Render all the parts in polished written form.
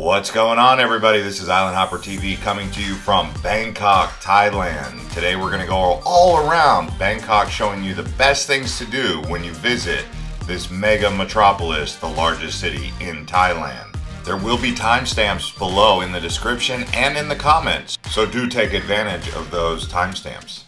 What's going on, everybody? This is Island Hopper TV coming to you from Bangkok, Thailand. Today we're going to go all around Bangkok showing you the best things to do when you visit this mega metropolis, the largest city in Thailand. There will be timestamps below in the description and in the comments, so do take advantage of those timestamps.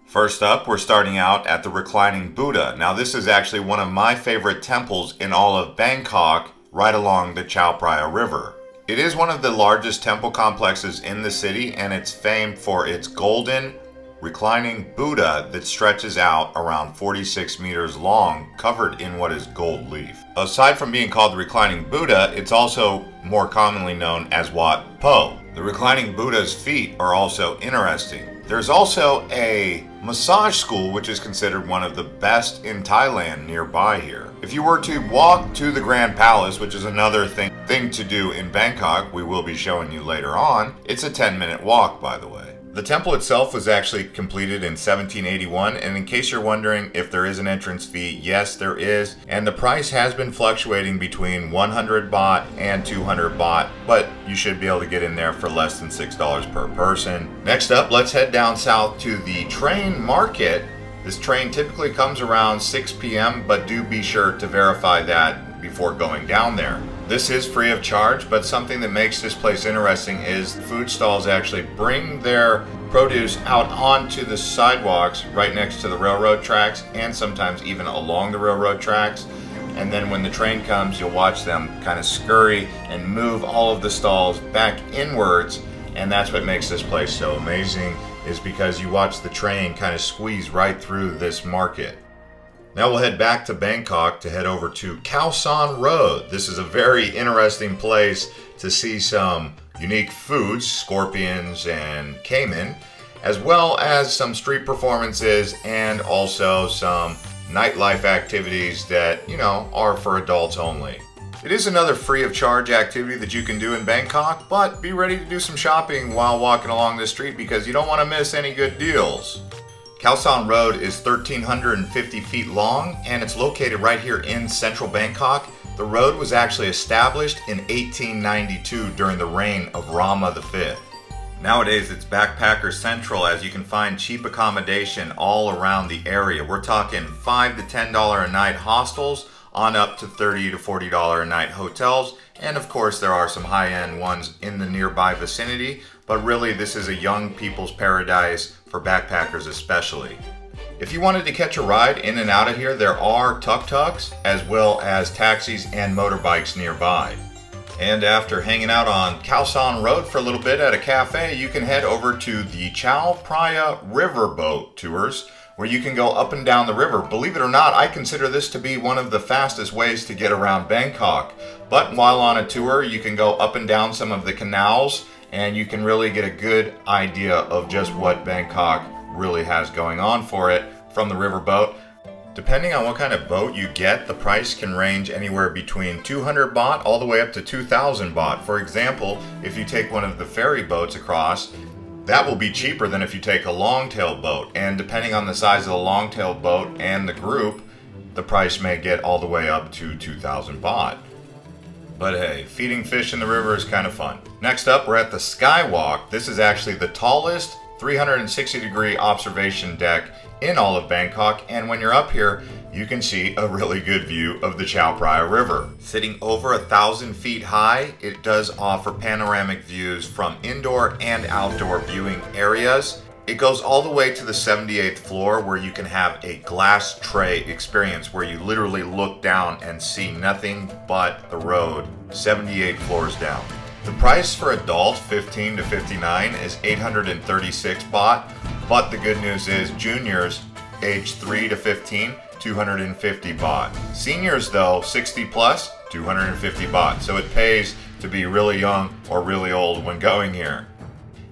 First up, we're starting out at the Reclining Buddha. Now this is actually one of my favorite temples in all of Bangkok, right along the Chao Phraya River. It is one of the largest temple complexes in the city, and it's famed for its golden reclining Buddha that stretches out around 46 meters long, covered in what is gold leaf. Aside from being called the Reclining Buddha, it's also more commonly known as Wat Po. The Reclining Buddha's feet are also interesting. There's also a massage school which is considered one of the best in Thailand nearby here. If you were to walk to the Grand Palace, which is another thing to do in Bangkok, we will be showing you later on, it's a 10-minute walk, by the way. The temple itself was actually completed in 1781, and in case you're wondering if there is an entrance fee, yes there is, and the price has been fluctuating between 100 baht and 200 baht, but you should be able to get in there for less than $6 per person. Next up, let's head down south to the train market. This train typically comes around 6 p.m., but do be sure to verify that before going down there. This is free of charge, but something that makes this place interesting is food stalls actually bring their produce out onto the sidewalks right next to the railroad tracks, and sometimes even along the railroad tracks. And then when the train comes, you'll watch them kind of scurry and move all of the stalls back inwards, and that's what makes this place so amazing, is because you watch the train kind of squeeze right through this market. Now we'll head back to Bangkok to head over to Khaosan Road. This is a very interesting place to see some unique foods, scorpions and caiman, as well as some street performances and also some nightlife activities that, you know, are for adults only. It is another free of charge activity that you can do in Bangkok, but be ready to do some shopping while walking along the street because you don't want to miss any good deals. Khaosan Road is 1,350 feet long, and it's located right here in central Bangkok. The road was actually established in 1892 during the reign of Rama V. Nowadays it's backpacker central, as you can find cheap accommodation all around the area. We're talking $5 to $10 a night hostels on up to $30 to $40 a night hotels, and of course there are some high-end ones in the nearby vicinity, but really this is a young people's paradise for backpackers especially. If you wanted to catch a ride in and out of here, there are tuk-tuks as well as taxis and motorbikes nearby. And after hanging out on Khaosan Road for a little bit at a cafe, you can head over to the Chao Phraya River boat tours, where you can go up and down the river. Believe it or not, I consider this to be one of the fastest ways to get around Bangkok. But while on a tour, you can go up and down some of the canals, and you can really get a good idea of just what Bangkok really has going on for it from the riverboat. Depending on what kind of boat you get, the price can range anywhere between 200 baht all the way up to 2,000 baht. For example, if you take one of the ferry boats across, that will be cheaper than if you take a longtail boat. And depending on the size of the longtail boat and the group, the price may get all the way up to 2,000 baht. But hey, feeding fish in the river is kind of fun. Next up, we're at the Skywalk. This is actually the tallest 360-degree observation deck in all of Bangkok, and when you're up here, you can see a really good view of the Chao Phraya River. Sitting over 1,000 feet high, it does offer panoramic views from indoor and outdoor viewing areas. It goes all the way to the 78th floor, where you can have a glass tray experience where you literally look down and see nothing but the road 78 floors down. The price for adults 15 to 59 is 836 baht, but the good news is juniors age 3 to 15, 250 baht. Seniors though, 60 plus, 250 baht. So it pays to be really young or really old when going here.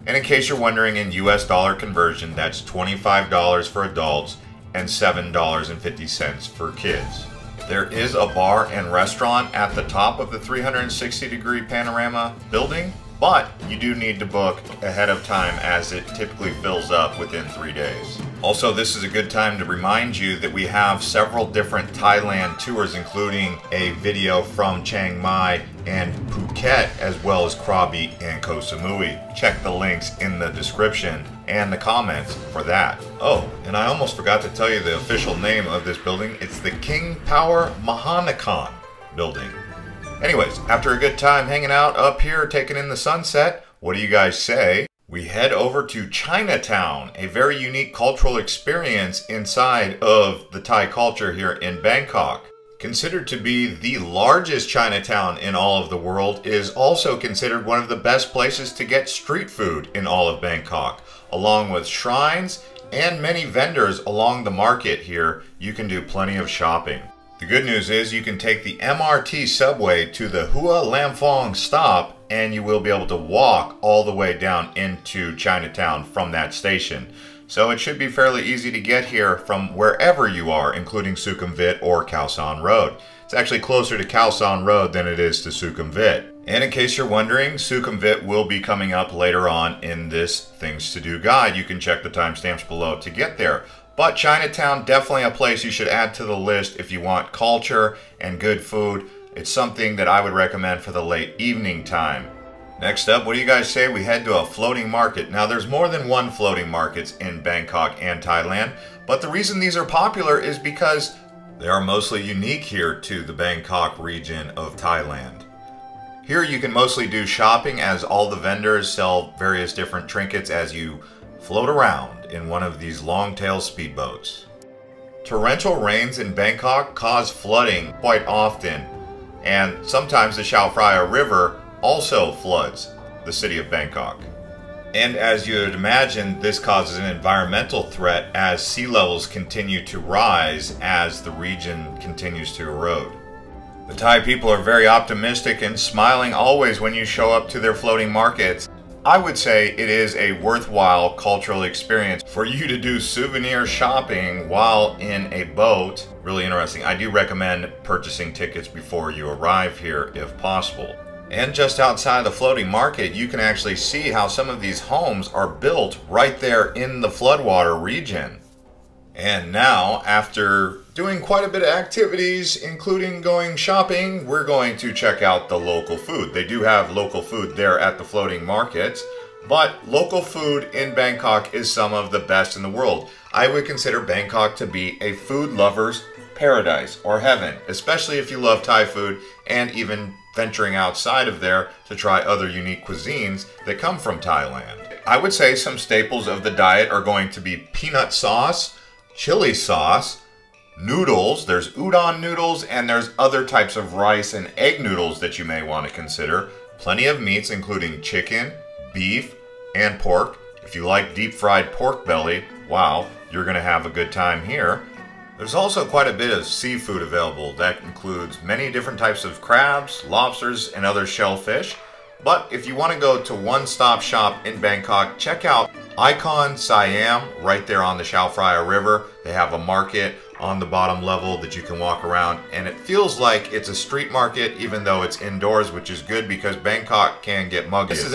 And in case you're wondering, in US dollar conversion, that's $25 for adults and $7.50 for kids. There is a bar and restaurant at the top of the 360-degree panorama building, but you do need to book ahead of time as it typically fills up within 3 days. Also, this is a good time to remind you that we have several different Thailand tours, including a video from Chiang Mai and Phuket, as well as Krabi and Koh Samui. Check the links in the description and the comments for that. Oh, and I almost forgot to tell you the official name of this building. It's the King Power Mahanakhon building. Anyways, after a good time hanging out up here, taking in the sunset, what do you guys say we head over to Chinatown, a very unique cultural experience inside of the Thai culture here in Bangkok. Considered to be the largest Chinatown in all of the world, it is also considered one of the best places to get street food in all of Bangkok. Along with shrines and many vendors along the market here, you can do plenty of shopping. The good news is you can take the MRT subway to the Hua Lamphong stop and you will be able to walk all the way down into Chinatown from that station. So it should be fairly easy to get here from wherever you are, including Sukhumvit or Khaosan Road. It's actually closer to Khaosan Road than it is to Sukhumvit. And in case you're wondering, Sukhumvit will be coming up later on in this Things to Do guide. You can check the timestamps below to get there. But Chinatown, definitely a place you should add to the list if you want culture and good food. It's something that I would recommend for the late evening time. Next up, what do you guys say we head to a floating market? Now, there's more than one floating markets in Bangkok and Thailand, but the reason these are popular is because they are mostly unique here to the Bangkok region of Thailand. Here you can mostly do shopping as all the vendors sell various different trinkets as you float around in one of these long-tail speedboats. Torrential rains in Bangkok cause flooding quite often, and sometimes the Chao Phraya River also floods the city of Bangkok. And as you would imagine, this causes an environmental threat as sea levels continue to rise as the region continues to erode. The Thai people are very optimistic and smiling always when you show up to their floating markets. I would say it is a worthwhile cultural experience for you to do souvenir shopping while in a boat. Really interesting. I do recommend purchasing tickets before you arrive here if possible. And just outside of the floating market, you can actually see how some of these homes are built right there in the floodwater region. And now, after doing quite a bit of activities, including going shopping, we're going to check out the local food. They do have local food there at the floating markets, but local food in Bangkok is some of the best in the world. I would consider Bangkok to be a food lover's paradise or heaven, especially if you love Thai food and even venturing outside of there to try other unique cuisines that come from Thailand. I would say some staples of the diet are going to be peanut sauce, chili sauce, noodles, there's udon noodles, and there's other types of rice and egg noodles that you may want to consider. Plenty of meats including chicken, beef, and pork. If you like deep fried pork belly, wow, you're going to have a good time here. There's also quite a bit of seafood available. That includes many different types of crabs, lobsters, and other shellfish. But if you want to go to one-stop shop in Bangkok, check out IconSiam right there on the Chao Phraya River. They have a market on the bottom level that you can walk around, and it feels like it's a street market even though it's indoors, which is good because Bangkok can get muggy. This is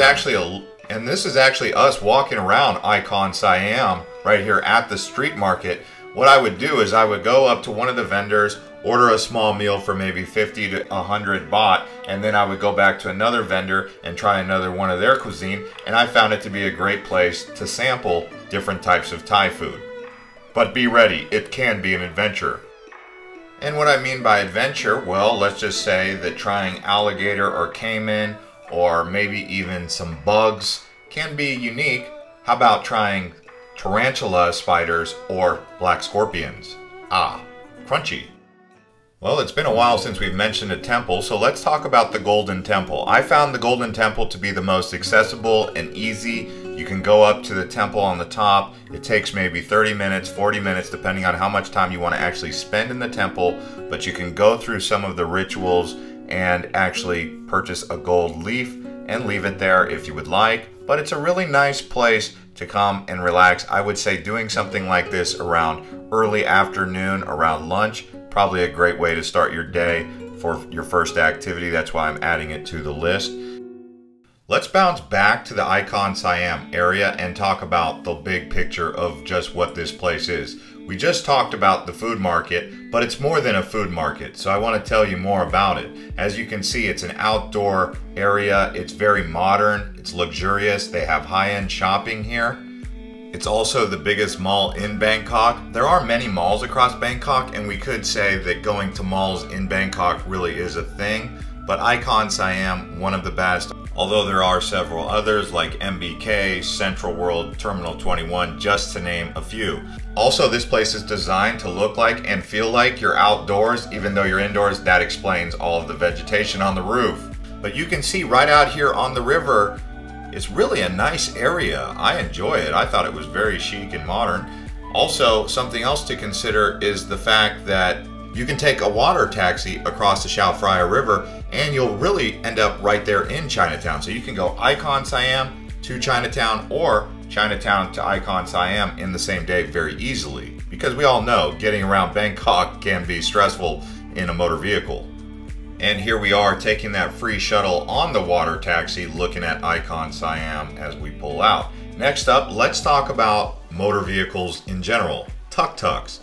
actually us walking around IconSiam right here at the street market. What I would do is I would go up to one of the vendors, order a small meal for maybe 50 to 100 baht, and then I would go back to another vendor and try another one of their cuisine, and I found it to be a great place to sample different types of Thai food. But be ready, it can be an adventure. And what I mean by adventure, well, let's just say that trying alligator or caiman, or maybe even some bugs, can be unique. How about trying tarantula spiders or black scorpions? Ah, crunchy. Well, it's been a while since we've mentioned a temple, so let's talk about the Golden Temple. I found the Golden Temple to be the most accessible and easy. You can go up to the temple on the top. It takes maybe 30 minutes, 40 minutes, depending on how much time you want to actually spend in the temple, but you can go through some of the rituals and actually purchase a gold leaf and leave it there if you would like. But it's a really nice place to come and relax. I would say doing something like this around early afternoon, around lunch, probably a great way to start your day for your first activity. That's why I'm adding it to the list. Let's bounce back to the IconSiam area and talk about the big picture of just what this place is. We just talked about the food market, but it's more than a food market, so I want to tell you more about it. As you can see, it's an outdoor area. It's very modern, it's luxurious. They have high-end shopping here. It's also the biggest mall in Bangkok. There are many malls across Bangkok, and we could say that going to malls in Bangkok really is a thing, but IconSiam, one of the best, although there are several others like MBK, Central World, Terminal 21, just to name a few. Also, this place is designed to look like and feel like you're outdoors, even though you're indoors. That explains all of the vegetation on the roof. But you can see right out here on the river, it's really a nice area. I enjoy it. I thought it was very chic and modern. Also, something else to consider is the fact that you can take a water taxi across the Chao Phraya River and you'll really end up right there in Chinatown. So you can go IconSiam to Chinatown or Chinatown to IconSiam in the same day very easily. Because we all know getting around Bangkok can be stressful in a motor vehicle. And here we are taking that free shuttle on the water taxi looking at IconSiam as we pull out. Next up, let's talk about motor vehicles in general, tuk-tuks.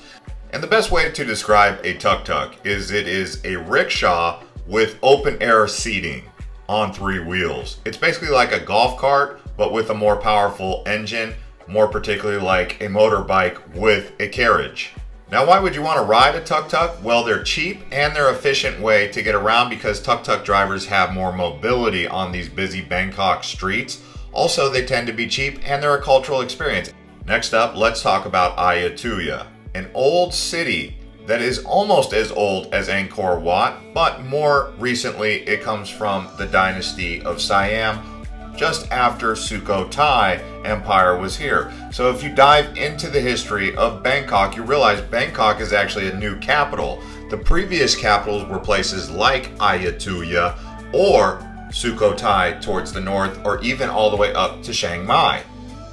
And the best way to describe a tuk-tuk is it is a rickshaw with open air seating on 3 wheels. It's basically like a golf cart, but with a more powerful engine, more particularly like a motorbike with a carriage. Now, why would you want to ride a tuk-tuk? Well, they're cheap and they're an efficient way to get around because tuk-tuk drivers have more mobility on these busy Bangkok streets. Also, they tend to be cheap and they're a cultural experience. Next up, let's talk about Ayutthaya, an old city that is almost as old as Angkor Wat, but more recently it comes from the dynasty of Siam, just after Sukhothai Empire was here. So if you dive into the history of Bangkok, you realize Bangkok is actually a new capital. The previous capitals were places like Ayutthaya or Sukhothai towards the north, or even all the way up to Chiang Mai.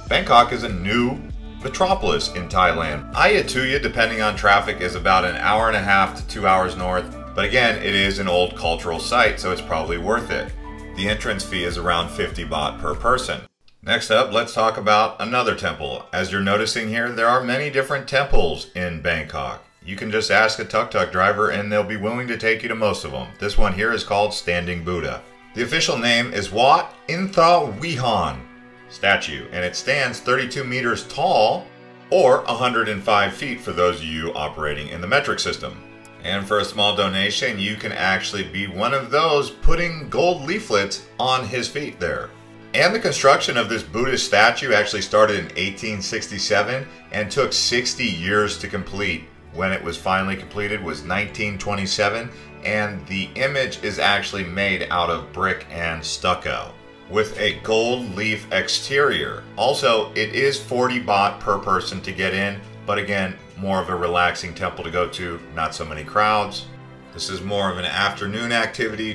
Bangkok is a new metropolis in Thailand. Ayutthaya, depending on traffic, is about an hour and a half to 2 hours north, but again, it is an old cultural site, so it's probably worth it. The entrance fee is around 50 baht per person. Next up, let's talk about another temple. As you're noticing here, there are many different temples in Bangkok. You can just ask a tuk-tuk driver and they'll be willing to take you to most of them. This one here is called Standing Buddha. The official name is Wat Intha Vihan statue, and it stands 32 meters tall or 105 feet for those of you operating in the metric system. And for a small donation, you can actually be one of those putting gold leaflets on his feet there. And the construction of this Buddhist statue actually started in 1867 and took 60 years to complete. When it was finally completed was 1927, and the image is actually made out of brick and stucco with a gold leaf exterior. Also, it is 40 baht per person to get in, but again, more of a relaxing temple to go to, not so many crowds. This is more of an afternoon activity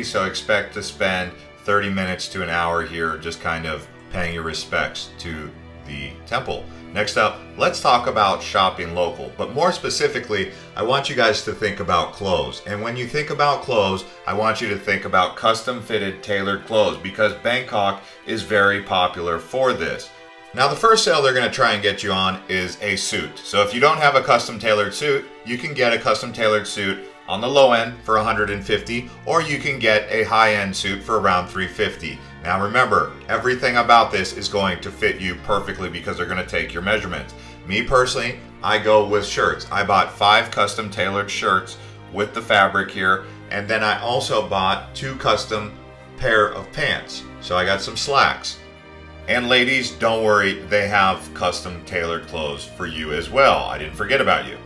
so expect to spend 30 minutes to an hour here just kind of paying your respects to the temple. Next up, let's talk about shopping local, but more specifically, I want you guys to think about clothes. And when you think about clothes, I want you to think about custom fitted tailored clothes because Bangkok is very popular for this. Now, the first sale they're going to try and get you on is a suit. So if you don't have a custom tailored suit, you can get a custom tailored suit on the low end for 150, or you can get a high-end suit for around 350. Now remember, everything about this is going to fit you perfectly because they're going to take your measurements. Me personally, I go with shirts. I bought 5 custom tailored shirts with the fabric here, and then I also bought 2 custom pair of pants. So I got some slacks. And ladies, don't worry, they have custom tailored clothes for you as well. I didn't forget about you.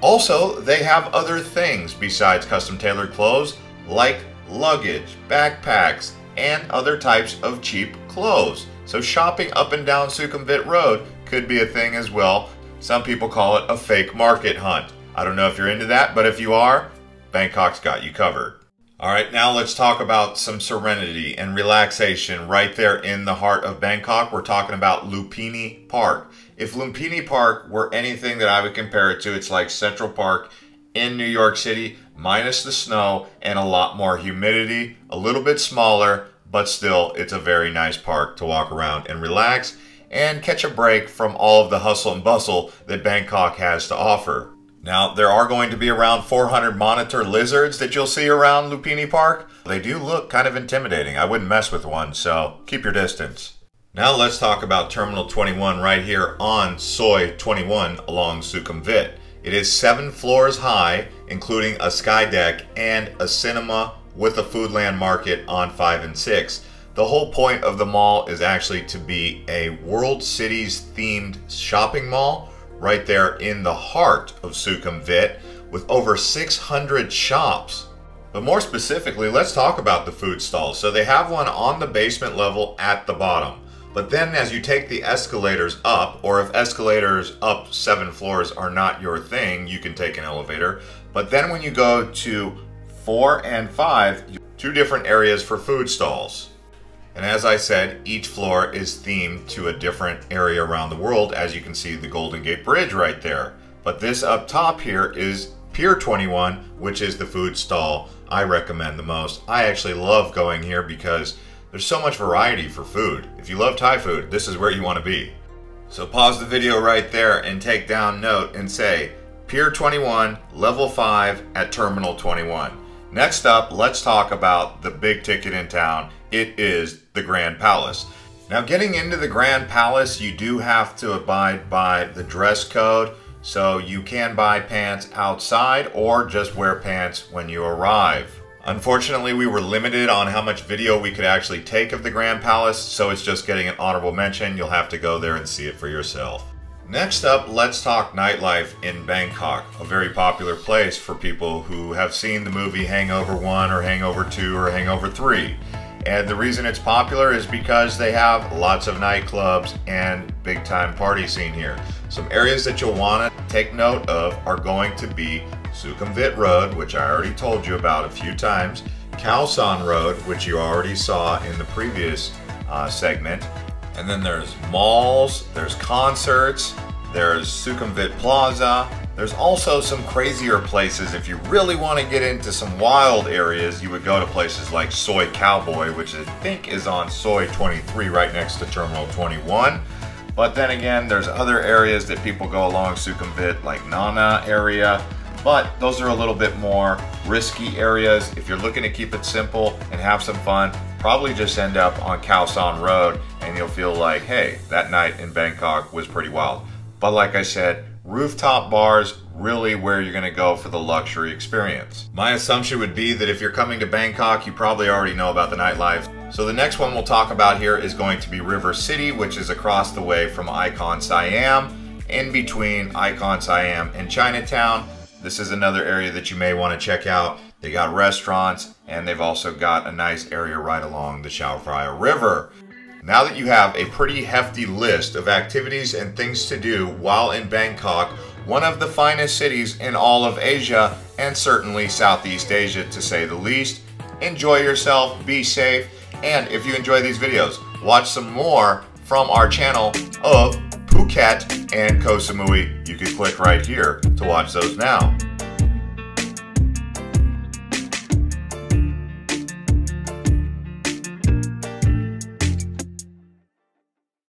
Also, they have other things besides custom tailored clothes, like luggage, backpacks, and other types of cheap clothes. So shopping up and down Sukhumvit Road could be a thing as well. Some people call it a fake market hunt. I don't know if you're into that, but if you are, Bangkok's got you covered. Alright, now let's talk about some serenity and relaxation right there in the heart of Bangkok. We're talking about Lumpini Park. If Lumpini Park were anything that I would compare it to, it's like Central Park in New York City, minus the snow and a lot more humidity, a little bit smaller, but still it's a very nice park to walk around and relax. and catch a break from all of the hustle and bustle that Bangkok has to offer. Now, there are going to be around 400 monitor lizards that you'll see around Lumpini Park. They do look kind of intimidating. I wouldn't mess with one, so keep your distance. Now let's talk about Terminal 21 right here on Soi 21 along Sukhumvit. It is 7 floors high, including a sky deck and a cinema with a Foodland market on 5 and 6. The whole point of the mall is actually to be a World Cities themed shopping mall right there in the heart of Sukhumvit with over 600 shops. But more specifically, let's talk about the food stalls. So they have one on the basement level at the bottom. But then as you take the escalators up, or if escalators up 7 floors are not your thing, you can take an elevator. But then when you go to 4 and 5, 2 different areas for food stalls. And as I said, each floor is themed to a different area around the world, as you can see the Golden Gate Bridge right there. But this up top here is Pier 21, which is the food stall I recommend the most. I actually love going here because there's so much variety for food. If you love Thai food, this is where you want to be. So pause the video right there and take down note and say, Pier 21, Level 5 at Terminal 21. Next up, let's talk about the big ticket in town. It is the Grand Palace. Now, getting into the Grand Palace, you do have to abide by the dress code. So you can buy pants outside or just wear pants when you arrive. Unfortunately, we were limited on how much video we could actually take of the Grand Palace, so it's just getting an honorable mention. You'll have to go there and see it for yourself. Next up, let's talk nightlife in Bangkok, a very popular place for people who have seen the movie Hangover 1 or Hangover 2 or Hangover 3. And the reason it's popular is because they have lots of nightclubs and big time party scene here. Some areas that you'll want to take note of are going to be Sukhumvit Road, which I already told you about a few times, Khaosan Road, which you already saw in the previous segment, and then there's malls, there's concerts, there's Sukhumvit Plaza. There's also some crazier places. If you really want to get into some wild areas, you would go to places like Soi Cowboy, which I think is on Soi 23 right next to Terminal 21. But then again, there's other areas that people go along Sukhumvit, like Nana area. But those are a little bit more risky areas. If you're looking to keep it simple and have some fun, probably just end up on Khaosan Road and you'll feel like, hey, that night in Bangkok was pretty wild. But like I said, rooftop bars, really where you're going to go for the luxury experience. My assumption would be that if you're coming to Bangkok, you probably already know about the nightlife. So the next one we'll talk about here is going to be River City, which is across the way from IconSiam, in between IconSiam and Chinatown. This is another area that you may want to check out. They got restaurants and they've also got a nice area right along the Chao Phraya River. Now that you have a pretty hefty list of activities and things to do while in Bangkok, one of the finest cities in all of Asia and certainly Southeast Asia to say the least, enjoy yourself, be safe, and if you enjoy these videos, watch some more from our channel of Phuket and Koh Samui. You can click right here to watch those now.